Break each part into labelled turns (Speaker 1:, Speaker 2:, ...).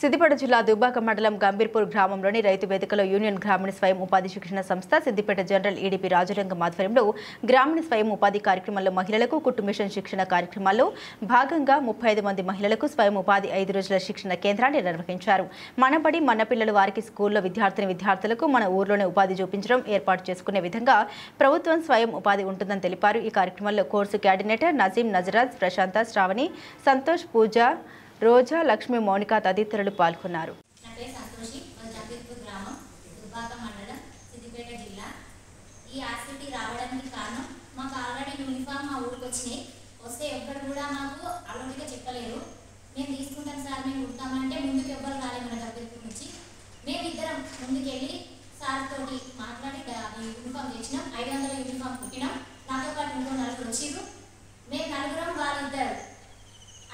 Speaker 1: సిద్దిపేట జిల్లా దుబ్బాక మండలం గంభీర్పూర్ గ్రామంలోని రైతు వేదికలో యూనియన్ గ్రామీణ స్వయం ఉపాధి శిక్షణ సంస్థ సిద్దిపేట జనరల్ ఈడీపీ రాజరంగం ఆధ్వర్యంలో గ్రామీణ స్వయం ఉపాధి కార్యక్రమాల్లో మహిళలకు కుట్టు మిషన్ శిక్షణ కార్యక్రమాల్లో భాగంగా 35 మంది మహిళలకు స్వయం ఉపాధి 5 రోజుల శిక్షణ కేంద్రాన్ని నిర్వహించారు. మనబడి మన పిల్లలు వారికి స్కూల్లో విద్యార్థులకు మన ఊర్లోనే ఉపాధి చూపించడం ఏర్పాటు చేసుకునే విధంగా ప్రభుత్వం స్వయం ఉపాధి ఉంటుందని తెలిపారు. ఈ కార్యక్రమంలో కోర్సు కోఆర్డినేటర్ నజీం నజరాజ్, ప్రశాంత, శ్రావణి, సంతోష్, పూజ, రోజా, లక్ష్మి, మౌనిక తదితరులు పాల్గొన్నారు.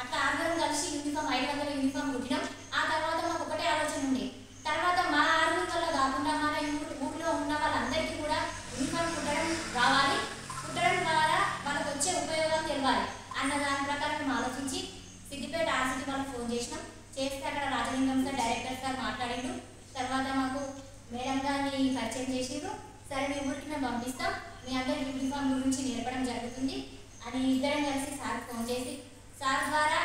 Speaker 2: అట్లా ఆరుగురం కలిసి యూనిఫామ్ 500 యూనిఫామ్ కుట్టినాం. ఆ తర్వాత మాకు ఒకటే ఆలోచన ఉంది, తర్వాత మా ఆరుగురిలో కాకుండా మన ఊరిలో ఉన్న వాళ్ళందరికీ కూడా యూనిఫామ్ కుట్టడం రావాలి, కుట్టడం ద్వారా వాళ్ళకి వచ్చే ఉపయోగాలు తెలియాలి అన్న దాని ప్రకారం మేము ఆలోచించి సిద్దిపేట ఆర్సిటీ వాళ్ళకి ఫోన్ చేసినాం. చేస్తే అక్కడ రాజలింగం సార్ డైరెక్టర్ సార్ మాట్లాడిండు. తర్వాత మాకు మేడం గారిని పరిచయం చేసిండ్రు. సరే మీ ఊరికి మేము పంపిస్తాం, మీ అందరి యూనిఫామ్ గురించి నేర్పడం జరుగుతుంది అని ఇద్దరం కలిసి సార్ ఫోన్ చేసి సార్ ద్వారా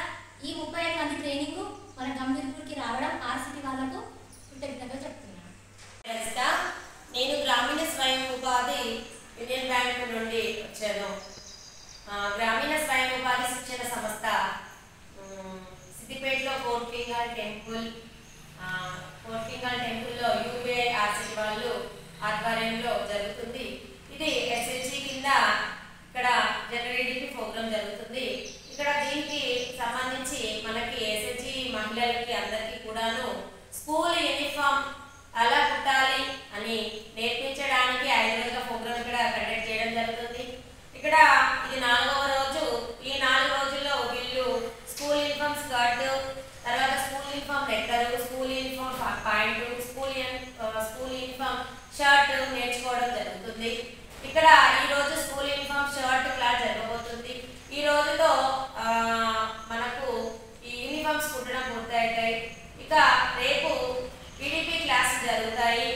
Speaker 2: ఈ 35 మంది ట్రైనింగ్ మన గంభీర్పూర్కి రావడం ఆర్సిటీ వాళ్ళకు కృతజ్ఞతగా చెప్తున్నాను.
Speaker 3: నేను గ్రామీణ స్వయం ఉపాధి యూనియన్ బ్యాంక్ నుండి వచ్చాను. గ్రామీణ స్వయం ఉపాధి శిక్షణ సంస్థ సిద్దిపేటలో కోట్లింగల్ టెంపుల్లో యూబీఐ ఆర్సిటీ వాళ్ళు ఆధ్వర్యంలో జరుగుతుంది. ఇది ఎస్ఎల్జీ కింద ఇక్కడ జనరల్ ఈడీపీ ప్రోగ్రామ్ జరుగుతుంది. ఇక్కడ దీనికి సంబంధించి మనకి ఎస్ఎస్జి మహిళలకి అందరికీ కూడాను స్కూల్ యూనిఫామ్ ఎలా కుట్టాలి అని నేర్పించడానికి 5 రోజుల ప్రోగ్రామ్ ఇక్కడ కండక్ట్ చేయడం జరుగుతుంది. ఇక్కడ ఇది 4వ రోజు. ఈ 4 రోజుల్లో వీళ్ళు స్కూల్ యూనిఫామ్ స్కర్ట్, తర్వాత స్కూల్ యూనిఫామ్ నెక్కరు, school uniform pant, school uniform shirt నేర్చుకోవడం జరుగుతుంది. ఇక్కడ ఈ రోజు స్కూల్ యూనిఫామ్ షర్ట్ క్లాస్ జరగబోతుంది. ఈ రోజుతో మనకు ఈ యూనిఫామ్స్ కుట్టడం పూర్తవుతాయి. ఇక రేపు ఈడీపీ క్లాస్ జరుగుతాయి.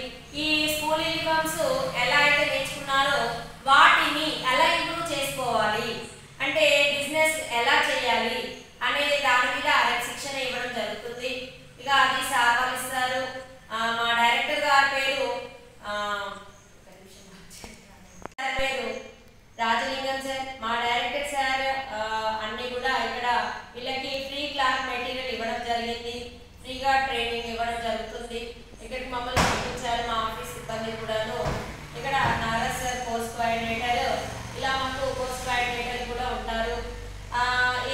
Speaker 3: ఈ స్కూల్ యూనిఫామ్స్ ఎలా అయితే నేర్చుకున్నారో వాటిని ఎలా ఇంప్రూవ్ చేసుకోవాలి, అంటే బిజినెస్ ఎలా చేయాలి అనే దాని మీద శిక్షణ ఇవ్వడం జరుగుతుంది. ఇక అది సార్ వాళ్ళు ఇస్తారు. మా డైరెక్టర్ గారి పేరు రాజలింగం సార్, మా డైరెక్టర్ సార్ అన్ని కూడా ఇక్కడ వీళ్ళకి ఫ్రీ క్లాస్ మెటీరియల్ ఇవ్వడం జరిగింది, ఫ్రీగా ట్రైనింగ్ ఇవ్వడం జరుగుతుంది. ఇక్కడికి మమ్మల్ని పంపించారు మా ఆఫీస్ సిబ్బంది కూడాను. ఇక్కడ నారాజ్ సార్ కోర్స్ కోఆర్డినేటర్, ఇలా మాకు కోర్స్ కోఆర్డినేటర్ కూడా ఉంటారు.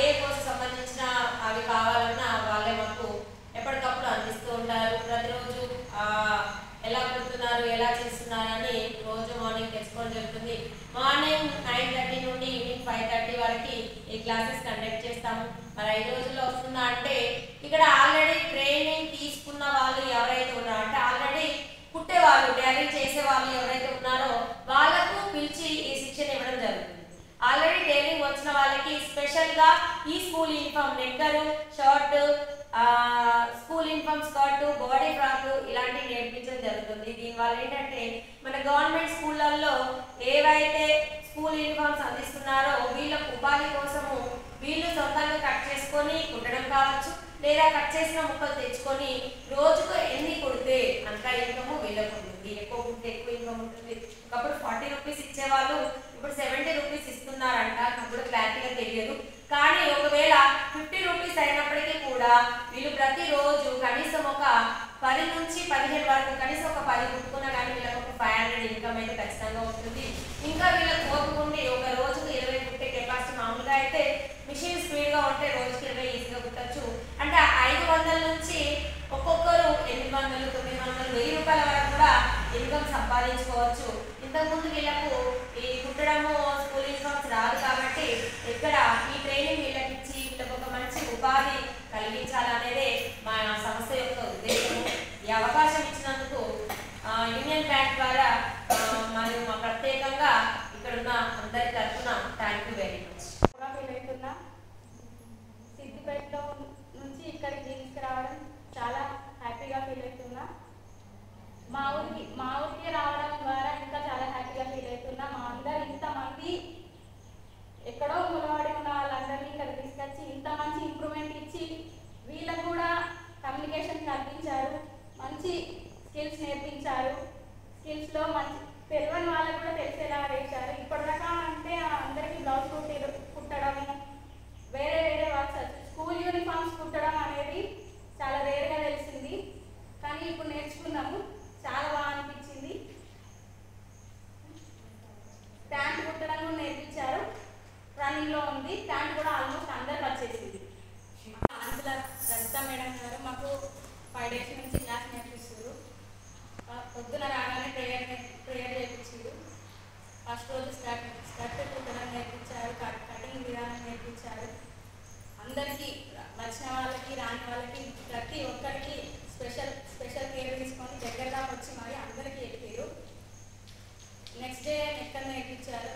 Speaker 3: ఏ కోర్సు సంబంధించిన అవి కావాలన్నా వాళ్ళే మాకు ఎప్పటికప్పుడు అందిస్తూ ఉంటారు. ప్రతిరోజు ఎలా కుడుతున్నారు, ఎలా చేస్తున్నారు అని రోజు మార్నింగ్ తెలుసుకోవడం జరుగుతుంది. మార్నింగ్ 9:30 నుండి ఈవినింగ్ 5:30 వరకు ఈ క్లాసెస్ కండక్ట్ చేస్తాము. మరి 5 రోజుల్లో వస్తుందా అంటే ఇక్కడ ఆల్రెడీ ట్రైనింగ్ తీసుకున్న వాళ్ళు ఎవరైతే ఉన్నారో, అంటే ఆల్రెడీ కుట్టే వాళ్ళు, టైలరింగ్ చేసే వాళ్ళు ఎవరైతే ఉన్నారో వాళ్ళకు పిలిచి ఈ శిక్షణ ఇవ్వడం జరుగుతుంది. ఆల్రెడీ టైలరింగ్ వచ్చిన వాళ్ళకి స్పెషల్గా ఈ స్కూల్ యూనిఫామ్ నెక్కరు, shirt, school uniform skirt, body frock ఇలాంటివి నేర్పించడం జరుగుతుంది. దీనివల్ల ఏంటంటే మన గవర్నమెంట్ స్కూళ్ళల్లో ఏవైతే స్కూల్ యూనిఫామ్స్ అందిస్తున్నారో వీళ్ళకు ఉపాధి కోసము వీళ్ళు సొంతంగా కట్ చేసుకొని కుట్టడం కావచ్చు, లేదా కట్ చేసిన ముక్కలు తెచ్చుకొని రోజుకు ఎన్ని కుడితే అంత ఇన్కమ్ వీళ్ళకు ఉంటుంది. ఎక్కువ కుడితే ఎక్కువ ఇన్కమ్ ఉంటుంది. ఒకప్పుడు 40 రూపీస్ ఇచ్చేవాళ్ళు ఇప్పుడు 70 రూపీస్ ఇస్తున్నారంట. నాకు కూడా క్లారిటీగా తెలియదు. కానీ ఒకవేళ 50 రూపీస్ అయినప్పటికీ కూడా వీళ్ళు ప్రతిరోజు కనీసం ఒక 10 నుంచి 15 వరకు కనీసం ఒక 10 కుట్టుకున్నా కానీ వీళ్ళకి ఒక 500 ఇన్కమ్ అయితే ఖచ్చితంగా ఉంటుంది. ఇంకా వీళ్ళకి ఓపుకుండి ఒక రోజుకు 20 కుట్టే కెపాసిటీ మామూలుగా అయితే మిషన్ స్పీడ్గా ఉంటే రోజుకి 20 ఈజీగా కుట్టచ్చు. అంటే 500 నుంచి ఒక్కొక్కరు 800, 900, 1000 రూపాయల వరకు కూడా ఇన్కమ్ సంపాదించుకోవచ్చు. ఇంతకుముందు వీళ్ళకు ఈ కుట్టడము స్కూల్ యూనిఫామ్స్ రాదు కాబట్టి ఇక్కడ ఈ ట్రైనింగ్ వీళ్ళకి ఇచ్చి వీళ్ళకి ఒక మంచి ఉపాధి కలిగించాలనేదే మా సంస్థ యొక్క ఉద్దేశము. ఈ అవకాశం ఇచ్చినందుకు యూనియన్ బ్యాంక్ ద్వారా మరియు మా ప్రత్యేకంగా ఇక్కడున్న అందరి తరఫున థ్యాంక్ యూ వెరీ మచ్.
Speaker 4: సిద్దిపేటలో నుంచి ఇక్కడికి తీసుకురావడం చాలా మా ఊరికి రావడం ద్వారా ఇంకా చాలా హ్యాపీగా ఫీల్ అవుతున్నా. మా అందరు ఇంతమంది ఎక్కడో మూలవాడి ఉన్న వాళ్ళందరినీ ఇక్కడ తీసుకొచ్చి ఇంత మంచి ఇంప్రూవ్మెంట్ ఇచ్చి వీళ్ళకు కూడా కమ్యూనికేషన్ కల్పించారు, మంచి స్కిల్స్ నేర్పించారు. స్కిల్స్లో మంచి తెలియని వాళ్ళకు కూడా తెలిసేలా చేశారు. ఇప్పటిదాకా అంటే అందరికీ బ్లౌజ్ కుట్టడం, వేరే వేరే వర్క్స్, స్కూల్ యూనిఫామ్స్ కుట్టడం అనేది చాలా రేర్గా తెలిసింది. కానీ ఇప్పుడు నేర్చుకున్నాము, చాలా బాగా అనిపించింది. ప్యాంట్ కుట్టడం కూడా నేర్పించారు, రన్నింగ్లో ఉంది. ప్యాంట్ కూడా ఆల్మోస్ట్ అందరికి వచ్చేసింది. ఆంధ్ర రజిత మేడం గారు మాకు 5 days నుంచి క్లాస్ నేర్పిస్తారు. పొద్దున రాగానే ప్రేయర్ చేయించారు. ఫస్ట్ రోజు స్కర్ట్ కుట్టడం నేర్పించారు, కటింగ్ విధానం నేర్పించారు. అందరికీ వచ్చిన వాళ్ళకి రాని వాళ్ళకి ప్రతి ఒక్కరికి స్పెషల్ కేర్ తీసుకొని దగ్గరగా వచ్చి మరి అందరికీ చెప్పారు. నెక్స్ట్ డే నెక్కర్ నేర్పించారు.